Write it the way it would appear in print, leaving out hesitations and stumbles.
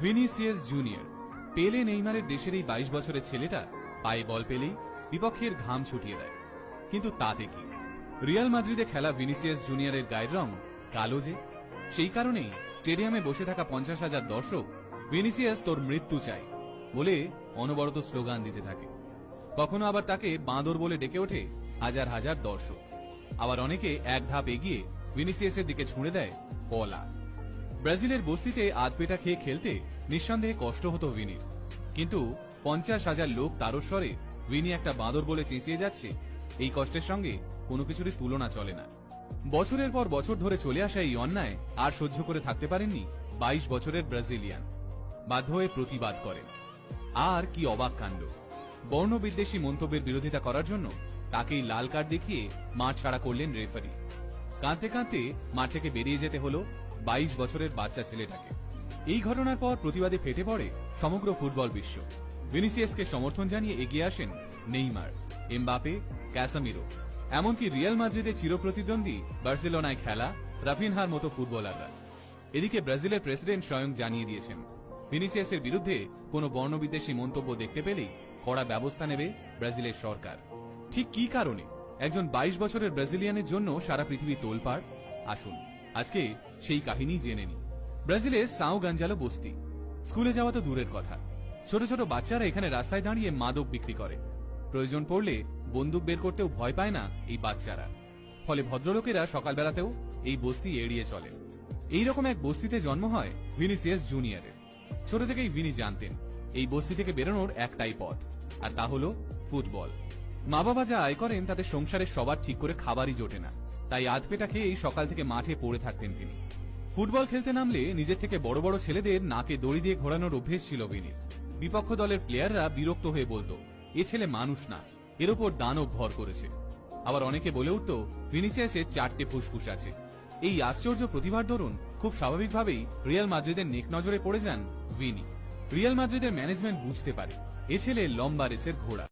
Vinicius junior পেলে নেইমারের দেশের এই 22 বছরের ছেলেটা পায়ে বল পেলেই বিপক্ষের ঘাম ছুটিয়ে দেয়। কিন্তু তাতে কি, রিয়াল মাদ্রিদে খেলা ভিনিসিয়াস জুনিয়রের গায়ের রং কালো যে, সেই কারণেই স্টেডিয়ামে বসে থাকা 50,000 দর্শক ভিনিসিয়াস তোর মৃত্যু চাই বলে অনবরত স্লোগান দিতে থাকে। কখনো আবার তাকে বাঁদর বলে ডেকে ওঠে হাজার হাজার দর্শক। আবার অনেকে এক ধাপ এগিয়ে ভিনিসিয়াসের দিকে ছুঁড়ে দেয় কলা। ব্রাজিলের বস্তিতে আধপেটা খেয়ে খেলতে নিঃসন্দেহে কষ্ট হতো ভিনির, কিন্তু 50,000 লোক তারস্বরে ভিনি একটা বাঁদর বলে চেঁচিয়ে যাচ্ছে, এই কষ্টের সঙ্গে কোনো কিছুরই তুলনা চলে না। বছরের পর বছর ধরে চলে আসা এই অন্যায় আর সহ্য করে থাকতে পারেননি 22 বছরের ব্রাজিলিয়ান। বাধ্য হয়ে প্রতিবাদ করেন। আর কি অবাক কাণ্ড, বর্ণবিদ্বেষী মন্তব্যের বিরোধিতা করার জন্য তাকেই লাল কার্ড দেখিয়ে মাঠ ছাড়া করলেন রেফারি। কাঁদতে কাঁদতে মাঠ থেকে বেরিয়ে যেতে হলো 22 বছরের বাচ্চা ছেলেটাকে। এই ঘটনার পর প্রতিবাদে ফেটে পড়ে সমগ্র ফুটবল বিশ্ব। ভিনিসিয়াসকে সমর্থন জানিয়ে এগিয়ে আসেন নেইমার, এমবাপে, ক্যাসামিরো, এমনকি রিয়াল মাদ্রিদের চিরপ্রতিদ্বন্দ্বী বার্সেলোনায় খেলা রাফিনহার মতো ফুটবলাররা। এদিকে ব্রাজিলের প্রেসিডেন্ট স্বয়ং জানিয়ে দিয়েছেন, ভিনিসিয়াসের বিরুদ্ধে কোনো বর্ণবিদ্বেষী মন্তব্য দেখতে পেলেই কড়া ব্যবস্থা নেবে ব্রাজিলের সরকার। ঠিক কি কারণে একজন 22 বছরের ব্রাজিলিয়ানের জন্য সারা পৃথিবী তোলপাড়, আসুন আজকে সেই কাহিনী জেনে নি। ব্রাজিলের সাও গাঞ্জালো বস্তি। স্কুলে যাওয়া তো দূরের কথা, ছোট ছোট বাচ্চারা এখানে রাস্তায় দাঁড়িয়ে মাদক বিক্রি করে। প্রয়োজন পড়লে বন্দুক বের করতেও ভয় পায় না এই বাচ্চারা। ফলে ভদ্রলোকেরা সকালবেলাতেও এই বস্তি এড়িয়ে চলেন। এইরকম এক বস্তিতে জন্ম হয় ভিনিসিয়াস জুনিয়রের। ছোট থেকেই ভিনি জানতেন এই বস্তি থেকে বেরোনোর একটাই পথ, আর তা হলো ফুটবল। মা বাবা যা আয় করেন তাতে সংসারের সবার ঠিক করে খাবারই জোটে না, তাই আধপেটা খেয়েই সকাল থেকে মাঠে পড়ে থাকতেন তিনি। ফুটবল খেলতে নামলে নিজের থেকে বড় বড় ছেলেদের নাকে দড়ি দিয়ে ঘোরানোর অভ্যেস ছিল ভিনির। বিপক্ষ দলের প্লেয়াররা বিরক্ত হয়ে বলতো, এ ছেলে মানুষ না, এর ওপর দানব ভর করেছে। আবার অনেকে বলে উঠত, ভিনিসিয়াসের 4টে ফুসফুস আছে। এই আশ্চর্য প্রতিভার দরুন খুব স্বাভাবিকভাবেই রিয়াল মাদ্রিদের নেক নজরে পড়ে যান ভিনি। রিয়াল মাদ্রিদের ম্যানেজমেন্ট বুঝতে পারে এ ছেলে লম্বা রেসের ঘোড়া।